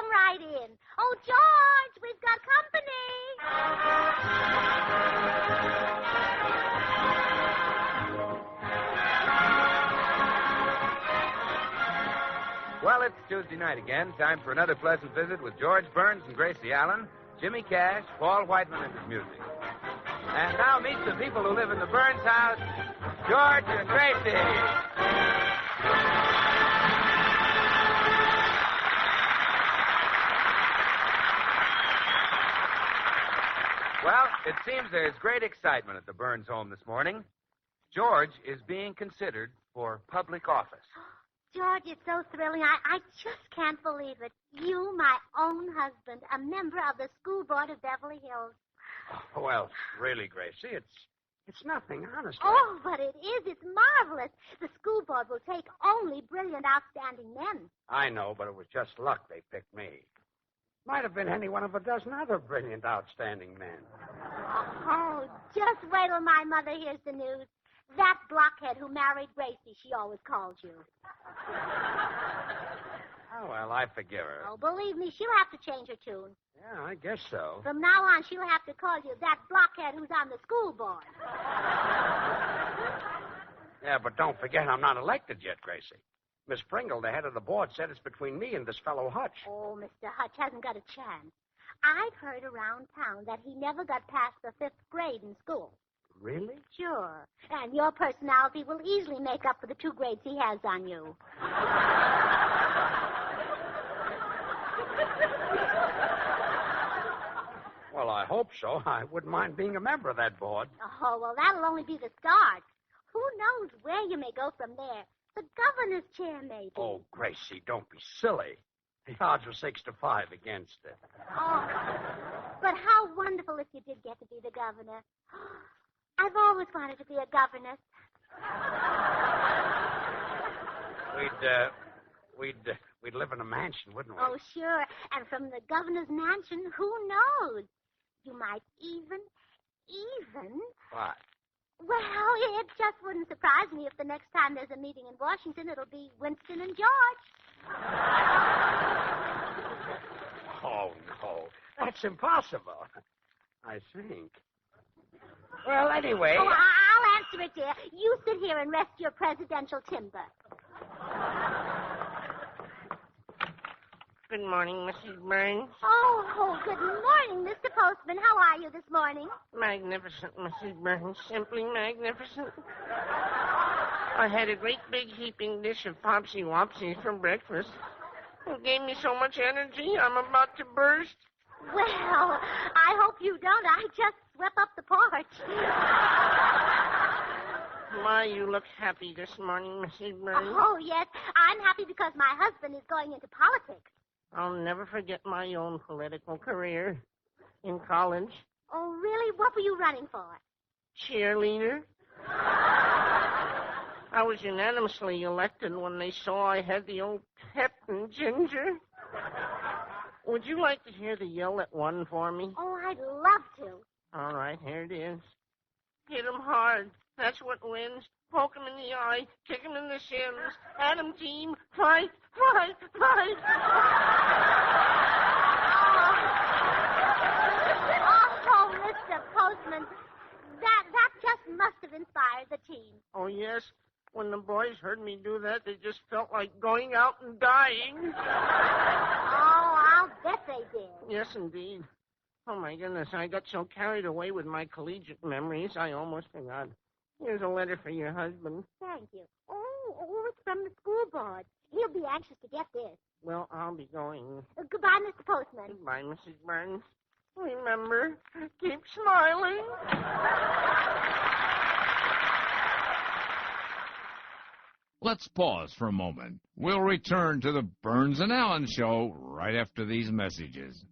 come right in. Oh, George, we've got company. Well, it's Tuesday night again. Time for another pleasant visit with George Burns and Gracie Allen, Jimmy Cash, Paul Whiteman, and his music. And now meet the people who live in the Burns house, George and Gracie. Well, it seems there's great excitement at the Burns home this morning. George is being considered for public office. George, it's so thrilling. I just can't believe it. You, my own husband, a member of the school board of Beverly Hills. Oh, well, really, Gracie, it's nothing, honestly. Oh, but it is. It's marvelous. The school board will take only brilliant, outstanding men. I know, but it was just luck they picked me. Might have been any one of a dozen other brilliant, outstanding men. Oh, just wait till my mother hears the news. That blockhead who married Gracie, she always called you. Oh, well, I forgive her. Oh, believe me, she'll have to change her tune. Yeah, I guess so. From now on, she'll have to call you that blockhead who's on the school board. Yeah, but don't forget I'm not elected yet, Gracie. Miss Pringle, the head of the board, said it's between me and this fellow Hutch. Oh, Mr. Hutch hasn't got a chance. I've heard around town that he never got past the 5th grade in school. Really? Sure. And your personality will easily make up for the 2 grades he has on you. Well, I hope so. I wouldn't mind being a member of that board. Oh, well, that'll only be the start. Who knows where you may go from there? The governor's chair, maybe. Oh, Gracie, don't be silly. The odds were 6-5 against it. Oh, but how wonderful if you did get to be the governor. I've always wanted to be a governess. We'd live in a mansion, wouldn't we? Oh, sure. And from the governor's mansion, who knows? You might even... What? Well, it just wouldn't surprise me if the next time there's a meeting in Washington, it'll be Winston and George. Oh, no. That's impossible. I think. Well, anyway... Oh, I'll answer it, dear. You sit here and rest your presidential timber. Good morning, Mrs. Burns. Oh, good morning, Mr. Postman. How are you this morning? Magnificent, Mrs. Burns. Simply magnificent. I had a great big heaping dish of Popsy Wopsies for breakfast. It gave me so much energy, I'm about to burst. Well, I hope you don't. I just swept up the porch. My, you look happy this morning, Mrs. Burns. Oh, yes. I'm happy because my husband is going into politics. I'll never forget my own political career in college. Oh, really? What were you running for? Cheerleader. I was unanimously elected when they saw I had the old pep and ginger. Would you like to hear the yell at one for me? Oh, I'd love to. All right, here it is. Hit 'em hard. That's what wins. Poke 'em in the eye. Kick 'em in the shins. Adam team. Fight, fight, fight. Oh, Mr. Postman, that just must have inspired the team. Oh, yes. When the boys heard me do that, they just felt like going out and dying. Oh, I'll bet they did. Yes, indeed. Oh, my goodness, I got so carried away with my collegiate memories, I almost forgot. Here's a letter for your husband. Thank you. Oh, it's from the school board. He'll be anxious to get this. Well, I'll be going. Goodbye, Mr. Postman. Goodbye, Mrs. Burns. Remember, keep smiling. Let's pause for a moment. We'll return to the Burns and Allen Show right after these messages.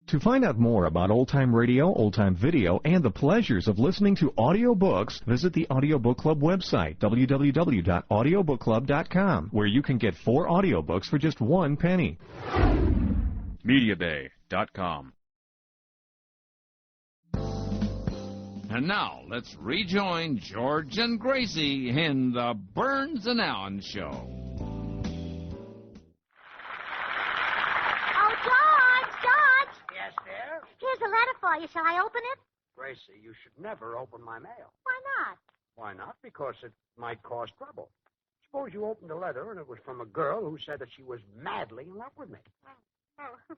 To find out more about old-time radio, old-time video, and the pleasures of listening to audiobooks, visit the Audiobook Club website, www.audiobookclub.com, where you can get 4 audiobooks for just 1 penny. MediaBay.com. And now, let's rejoin George and Gracie in the Burns and Allen Show. for you. Shall I open it? Gracie, you should never open my mail. Why not? Why not? Because it might cause trouble. Suppose you opened a letter and it was from a girl who said that she was madly in love with me. Oh.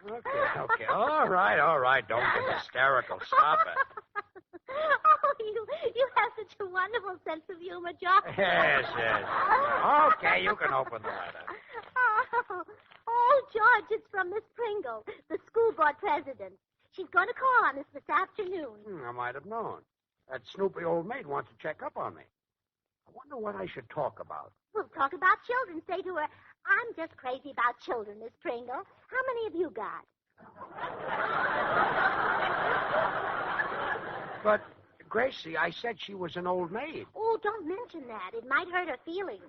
Okay. All right. Don't get hysterical. Stop it. Oh, you have such a wonderful sense of humor, George. Yes. Okay, you can open the letter. Oh, George, it's from Miss Pringle, the school board president. She's going to call on us this afternoon. I might have known. That snoopy old maid wants to check up on me. I wonder what I should talk about. We'll talk about children. Say to her, I'm just crazy about children, Miss Pringle. How many have you got? But, Gracie, I said she was an old maid. Oh, don't mention that. It might hurt her feelings.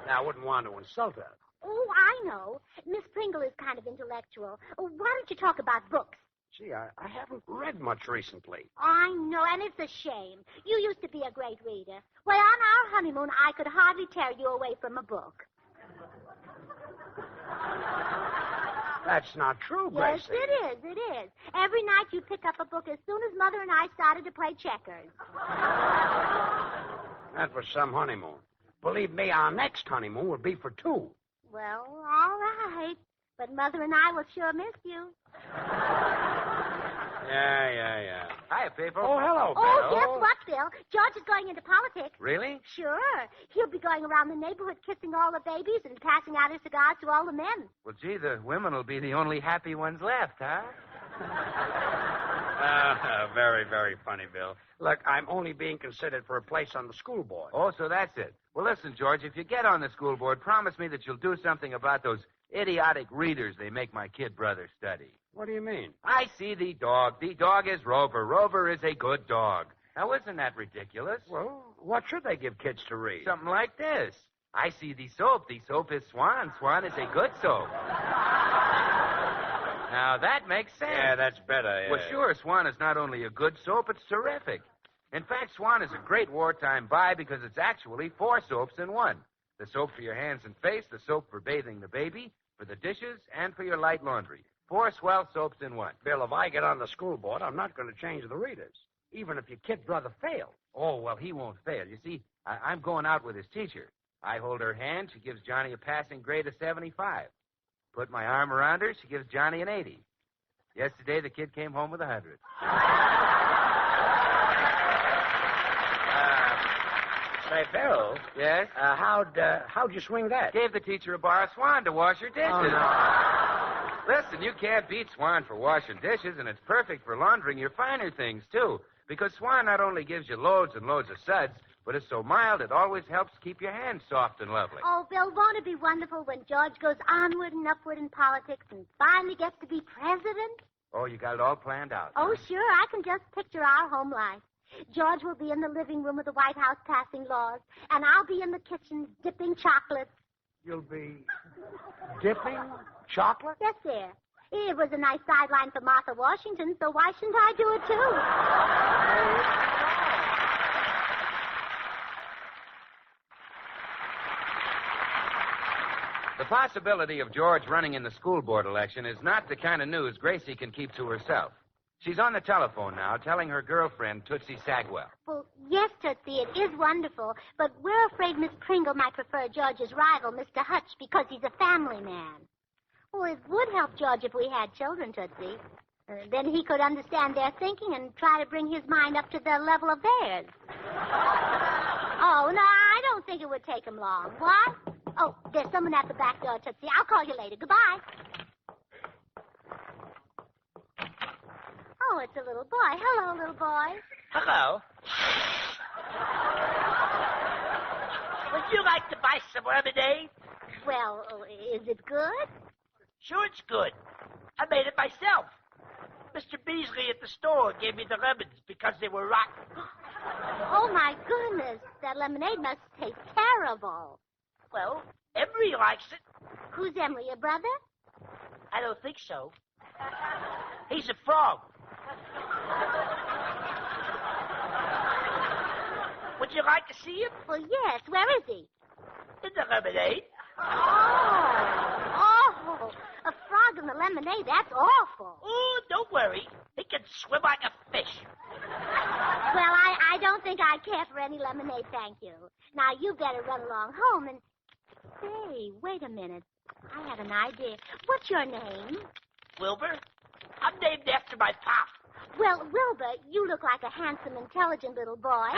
Now, I wouldn't want to insult her. Oh, I know. Miss Pringle is kind of intellectual. Oh, why don't you talk about books? Gee, I haven't read much recently. I know, and it's a shame. You used to be a great reader. Well, on our honeymoon, I could hardly tear you away from a book. That's not true, Gracie. Yes, it is. Every night you pick up a book as soon as Mother and I started to play checkers. That was some honeymoon. Believe me, our next honeymoon will be for two. Well, all right. But Mother and I will sure miss you. Yeah. Hiya, people. Oh, hello, Bill. Oh, guess what, Bill? George is going into politics. Really? Sure. He'll be going around the neighborhood kissing all the babies and passing out his cigars to all the men. Well, gee, the women will be the only happy ones left, huh? Very, very funny, Bill. Look, I'm only being considered for a place on the school board. Oh, so that's it. Well, listen, George, if you get on the school board, promise me that you'll do something about those idiotic readers they make my kid brother study. What do you mean? I see the dog. The dog is Rover. Rover is a good dog. Now, isn't that ridiculous? Well, what should they give kids to read? Something like this. I see the soap. The soap is Swan. Swan is a good soap. Now, that makes sense. Yeah, that's better. Yeah. Well, sure, Swan is not only a good soap, it's terrific. In fact, Swan is a great wartime buy because it's actually 4 soaps in one. The soap for your hands and face, the soap for bathing the baby, for the dishes, and for your light laundry. 4 swell soaps in one. Bill, if I get on the school board, I'm not going to change the readers, even if your kid brother fails. Oh, well, he won't fail. You see, I'm going out with his teacher. I hold her hand. She gives Johnny a passing grade of 75. Put my arm around her. She gives Johnny an 80. Yesterday, the kid came home with 100. Say, Bill. Yes? How'd you swing that? Gave the teacher a bar of Swan to wash her dishes. Oh, no. Listen, you can't beat Swan for washing dishes, and it's perfect for laundering your finer things, too. Because Swan not only gives you loads and loads of suds, but it's so mild it always helps keep your hands soft and lovely. Oh, Bill, won't it be wonderful when George goes onward and upward in politics and finally gets to be president? Oh, you got it all planned out. Oh, sure. I can just picture our home life. George will be in the living room of the White House passing laws, and I'll be in the kitchen dipping chocolates. You'll be dipping chocolate? Yes, sir. It was a nice sideline for Martha Washington, so why shouldn't I do it, too? The possibility of George running in the school board election is not the kind of news Gracie can keep to herself. She's on the telephone now, telling her girlfriend, Tootsie Sagwell. Well, yes, Tootsie, it is wonderful, but we're afraid Miss Pringle might prefer George's rival, Mr. Hutch, because he's a family man. Well, it would help George if we had children, Tootsie. Then he could understand their thinking and try to bring his mind up to the level of theirs. Oh, no, I don't think it would take him long. What? Oh, there's someone at the back door, Tootsie. I'll call you later. Goodbye. Oh, it's a little boy. Hello, little boy. Hello. Would you like to buy some lemonade? Well, is it good? Sure, it's good. I made it myself. Mr. Beasley at the store gave me the lemons because they were rotten. Oh, my goodness. That lemonade must taste terrible. Well, Emery likes it. Who's Emery, your brother? I don't think so. He's a frog. Would you like to see him? Well, yes. Where is he? In the lemonade. Oh. frog in the lemonade. That's awful. Oh, don't worry. He can swim like a fish. Well, I don't think I care for any lemonade, thank you. Now, you better run along home and... Say, wait a minute. I have an idea. What's your name? Wilbur, I'm named after my pop. Well, Wilbur, you look like a handsome, intelligent little boy.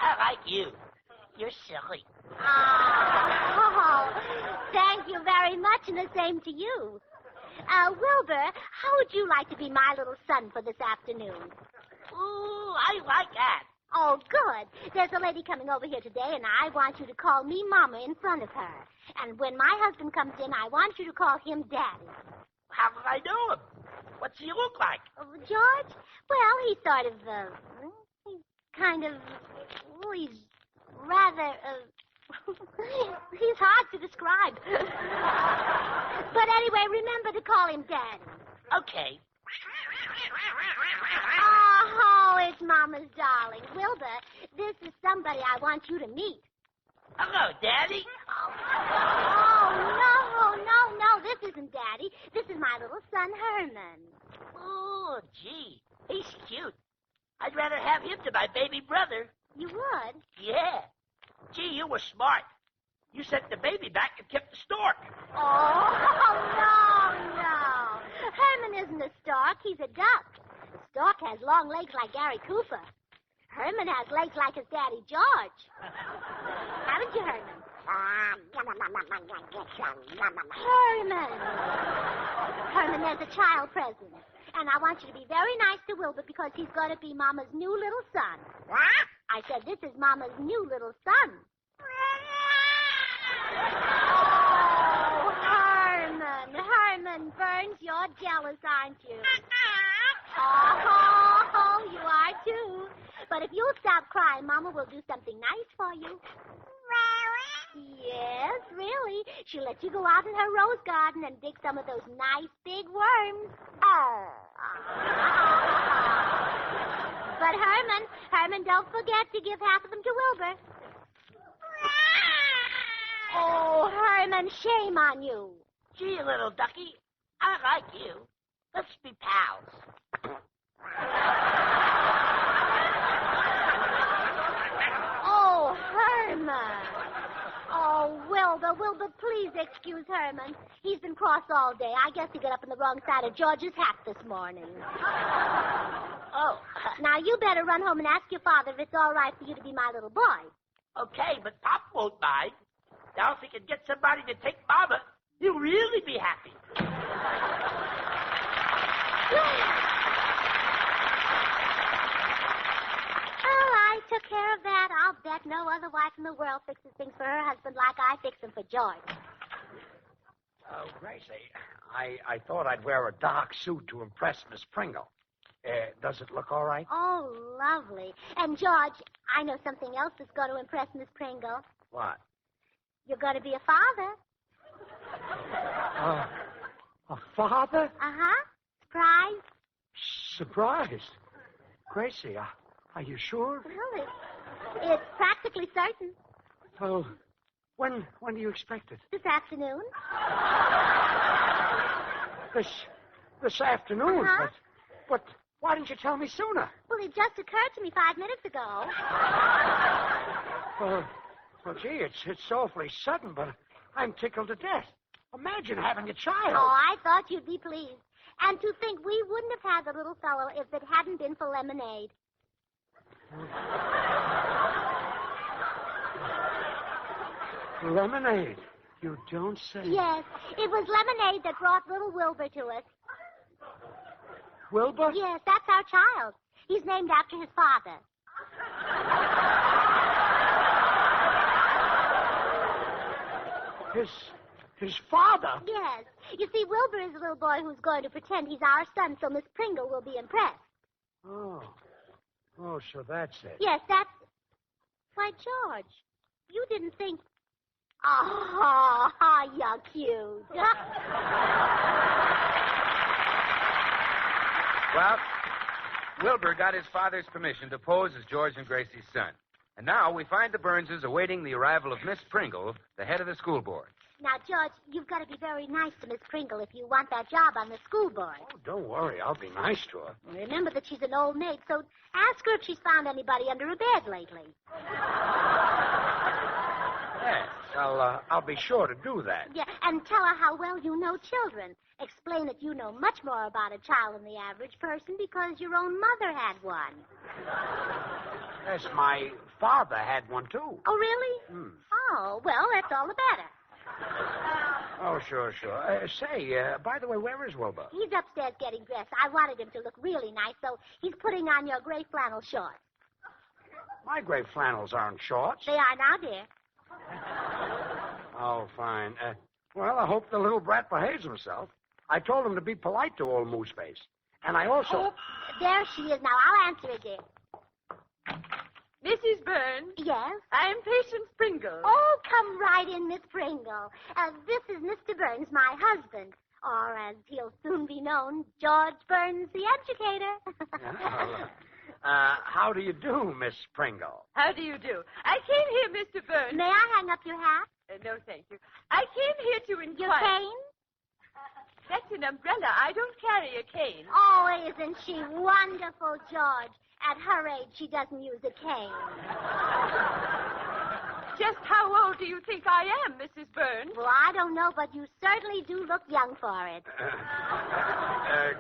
I like you. You're silly. Oh, thank you very much, and the same to you. Wilbur, how would you like to be my little son for this afternoon? Ooh, I like that. Oh, good. There's a lady coming over here today, and I want you to call me Mama in front of her. And when my husband comes in, I want you to call him Daddy. How will I know him? What's he look like? George? Well, he's sort of, he's kind of, well, he's rather, he's hard to describe. But anyway, remember to call him Daddy. Okay. Oh, it's Mama's darling. Wilbur, this is somebody I want you to meet. Hello, Daddy. Oh, no, this isn't Daddy. This is my little son, Herman. Oh, gee, he's cute. I'd rather have him to my baby brother. You would? Yeah. Gee, you were smart. You sent the baby back and kept the stork. Oh, no. Herman isn't a stork. He's a duck. The stork has long legs like Gary Cooper. Herman has legs like his daddy, George. Haven't you, Herman? Herman, there's a child present. And I want you to be very nice to Wilbur because he's going to be Mama's new little son. What? I said this is Mama's new little son. Oh, Herman Burns, you're jealous, aren't you? Oh, you are too. But if you'll stop crying, Mama will do something nice for you. Yes, really. She'll let you go out in her rose garden and dig some of those nice big worms. Oh. But Herman, don't forget to give half of them to Wilbur. Oh, Herman, shame on you. Gee, little ducky, I like you. Let's be pals. Oh, Herman. Oh, Wilbur, please excuse Herman. He's been cross all day. I guess he got up on the wrong side of George's hat this morning. Oh. Now, you better run home and ask your father if it's all right for you to be my little boy. Okay, but Pop won't mind. Now, if he can get somebody to take Mama, he'll really be happy. Well, I took care of that. I'll bet no other wife in the world fixes things for her husband like I fix them for George. Oh, Gracie, I thought I'd wear a dark suit to impress Miss Pringle. Does it look all right? Oh, lovely. And, George, I know something else that's going to impress Miss Pringle. What? You're going to be a father. A father? Uh-huh. Surprise. Surprised. Gracie, are you sure? Well, it's practically certain. Oh, when do you expect it? This afternoon. This afternoon? Uh-huh. But why didn't you tell me sooner? Well, it just occurred to me 5 minutes ago. Well, gee, it's awfully sudden, but I'm tickled to death. Imagine having a child. Oh, I thought you'd be pleased. And to think we wouldn't have had the little fellow if it hadn't been for lemonade. Lemonade? You don't say. Yes, it was lemonade that brought little Wilbur to us. Wilbur? Yes, that's our child. He's named after his father. His father? Yes. You see, Wilbur is a little boy who's going to pretend he's our son, so Miss Pringle will be impressed. Oh, so that's it. Yes, that's... Why, George, you didn't think... Oh, you're cute. Well, Wilbur got his father's permission to pose as George and Gracie's son. And now we find the Burnses awaiting the arrival of Miss Pringle, the head of the school board. Now, George, you've got to be very nice to Miss Pringle if you want that job on the school board. Oh, don't worry. I'll be nice to her. Remember that she's an old maid, so ask her if she's found anybody under her bed lately. Yes, I'll be sure to do that. Yeah, and tell her how well you know children. Explain that you know much more about a child than the average person because your own mother had one. Yes, my father had one, too. Oh, really? Oh, well, that's all the better. Oh, sure. Say, by the way, where is Wilbur? He's upstairs getting dressed. I wanted him to look really nice, so he's putting on your gray flannel shorts. My gray flannels aren't shorts. They are now, dear. Oh, fine. Well, I hope the little brat behaves himself. I told him to be polite to old Mooseface. And I also... Oh, there she is now. I'll answer it, dear. Mrs. Burns? Yes? I am Patience Pringle. Oh, come right in, Miss Pringle. This is Mr. Burns, my husband. Or, as he'll soon be known, George Burns, the educator. How do you do, Miss Pringle? How do you do? I came here, Mr. Burns. May I hang up your hat? No, thank you. I came here to inquire... Your cane? That's an umbrella. I don't carry a cane. Oh, isn't she wonderful, George? At her age, she doesn't use a cane. Just how old do you think I am, Mrs. Burns? Well, I don't know, but you certainly do look young for it.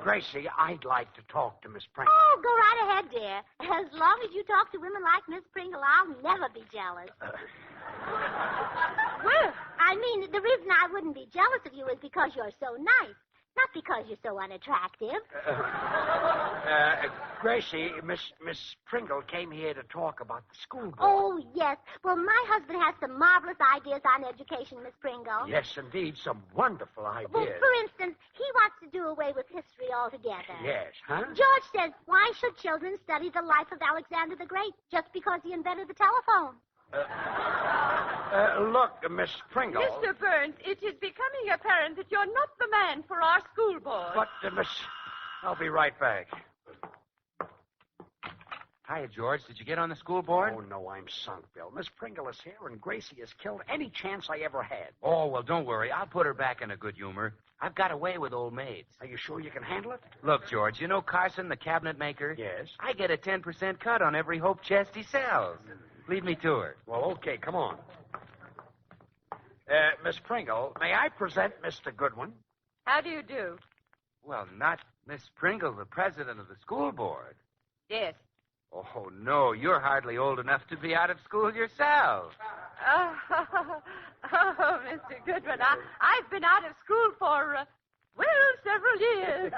Gracie, I'd like to talk to Miss Pringle. Oh, go right ahead, dear. As long as you talk to women like Miss Pringle, I'll never be jealous. Well, I mean, the reason I wouldn't be jealous of you is because you're so nice, not because you're so unattractive. Gracie, Miss Pringle came here to talk about the school board. Oh, yes. Well, my husband has some marvelous ideas on education, Miss Pringle. Yes, indeed, some wonderful ideas. Well, for instance, he wants to do away with history altogether. Yes, huh? George says, why should children study the life of Alexander the Great just because he invented the telephone? Look, Miss Pringle. Mr. Burns, it is becoming apparent that you're not the man for our school board. But, Miss... I'll be right back. Hiya, George. Did you get on the school board? Oh, no, I'm sunk, Bill. Miss Pringle is here, and Gracie has killed any chance I ever had. Oh, well, don't worry. I'll put her back in a good humor. I've got away with old maids. Are you sure you can handle it? Look, George, you know Carson, the cabinet maker? Yes. I get a 10% cut on every Hope chest he sells. Lead me to her. Well, okay, come on. Miss Pringle, may I present Mr. Goodwin? How do you do? Well, not Miss Pringle, the president of the school board. Yes. Oh, no, you're hardly old enough to be out of school yourself. Oh, Mr. Goodwin, I've been out of school for, several years.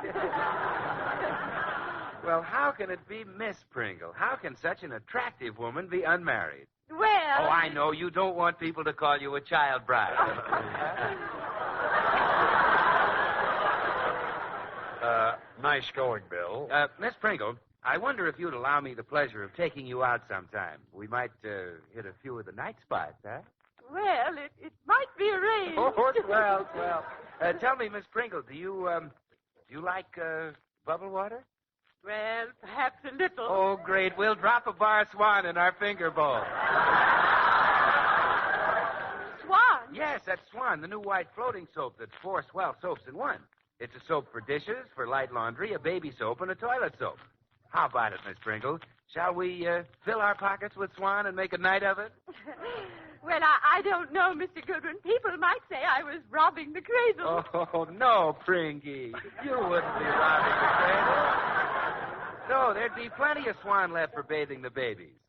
Well, how can it be Miss Pringle? How can such an attractive woman be unmarried? Well... Oh, I know. You don't want people to call you a child bride. Nice going, Bill. Miss Pringle, I wonder if you'd allow me the pleasure of taking you out sometime. We might hit a few of the night spots, huh? Well, it might be arranged. Oh, well. Tell me, Miss Pringle, do you like bubble water? Well, perhaps a little. Oh, great. We'll drop a bar swan in our finger bowl. Swan? Yes, that's Swan, the new white floating soap that's 4 swell soaps in one. It's a soap for dishes, for light laundry, a baby soap, and a toilet soap. How about it, Miss Pringle? Shall we fill our pockets with Swan and make a night of it? Well, I don't know, Mr. Goodwin. People might say I was robbing the cradle. Oh, no, Pringy. You wouldn't be robbing the cradle. No, there'd be plenty of Swan left for bathing the babies.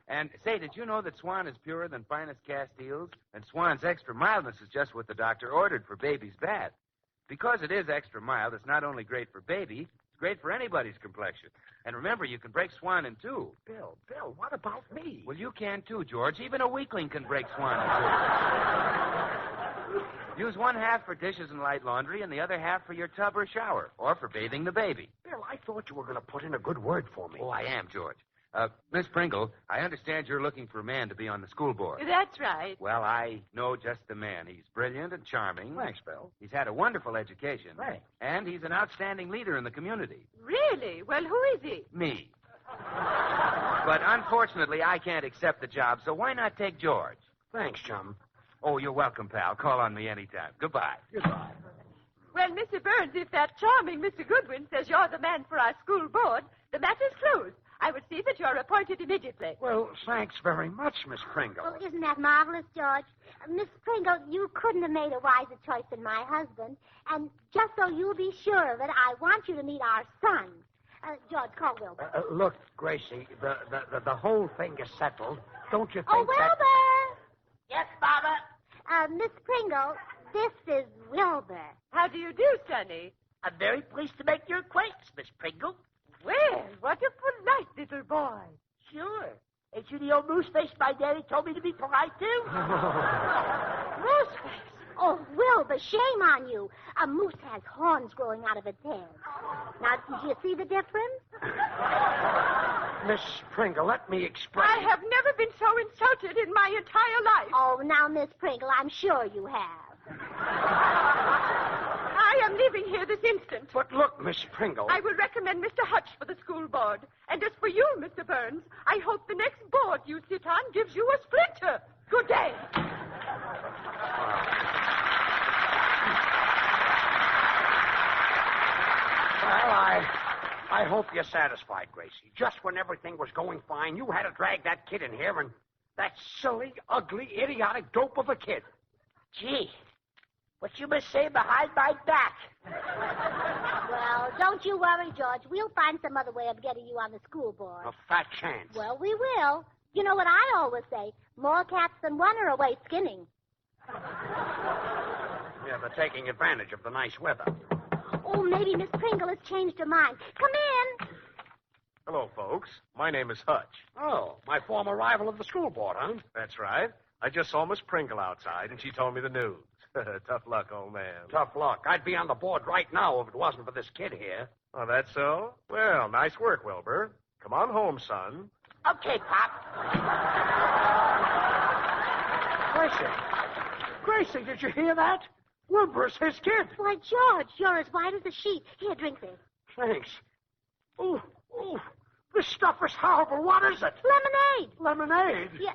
And, say, did you know that Swan is purer than finest Castiles? And Swan's extra mildness is just what the doctor ordered for baby's bath. Because it is extra mild, it's not only great for baby, it's great for anybody's complexion. And remember, you can break Swan in two. Bill, what about me? Well, you can too, George. Even a weakling can break Swan in two. Use one half for dishes and light laundry and the other half for your tub or shower, or for bathing the baby. Bill, I thought you were going to put in a good word for me. Oh, I am, George. Miss Pringle, I understand you're looking for a man to be on the school board. That's right. Well, I know just the man. He's brilliant and charming. Thanks, Bill. He's had a wonderful education. Thanks. And he's an outstanding leader in the community. Really? Well, who is he? Me. But unfortunately, I can't accept the job, so why not take George? Thanks, chum. Oh, you're welcome, pal. Call on me anytime. Goodbye. Goodbye. Well, Mr. Burns, if that charming Mr. Goodwin says you're the man for our school board, the matter's closed. I will see that you're appointed immediately. Well, thanks very much, Miss Pringle. Oh, isn't that marvelous, George? Miss Pringle, you couldn't have made a wiser choice than my husband. And just so you'll be sure of it, I want you to meet our son. George, call Wilbur. Look, Gracie, the whole thing is settled. Don't you think Oh, Wilbur! Yes, Mama? Miss Pringle, this is Wilbur. How do you do, Sonny? I'm very pleased to make your acquaintance, Miss Pringle. Well, what a polite little boy. Sure. Ain't you the old moose face my daddy told me to be polite to? Mooseface. Oh, Wilbur, shame on you. A moose has horns growing out of its head. Now, do you see the difference? Miss Pringle, let me explain. I have never been so insulted in my entire life. Oh, now, Miss Pringle, I'm sure you have. I am leaving here this instant. But look, Miss Pringle. I will recommend Mr. Hutch for the school board. And as for you, Mr. Burns, I hope the next board you sit on gives you a splinter. Good day. Well, I hope you're satisfied, Gracie. Just when everything was going fine, you had to drag that kid in here, and that silly, ugly, idiotic dope of a kid. Gee, what you must say behind my back? Well, don't you worry, George. We'll find some other way of getting you on the school board. A fat chance. Well, we will. You know what I always say? More cats than one are away skinning. Yeah, they're taking advantage of the nice weather. Oh, maybe Miss Pringle has changed her mind. Come in. Hello, folks. My name is Hutch. Oh, my former rival of the school board, huh? That's right. I just saw Miss Pringle outside, and she told me the news. Tough luck, old man. Tough luck. I'd be on the board right now if it wasn't for this kid here. Oh, that's so? Well, nice work, Wilbur. Come on home, son. Okay, Pop. Gracie, did you hear that? Wilbur's his kid. Why, George, you're as white as a sheet. Here, drink this. Thanks. Ooh, this stuff is horrible. What is it? Lemonade. Lemonade? Yeah.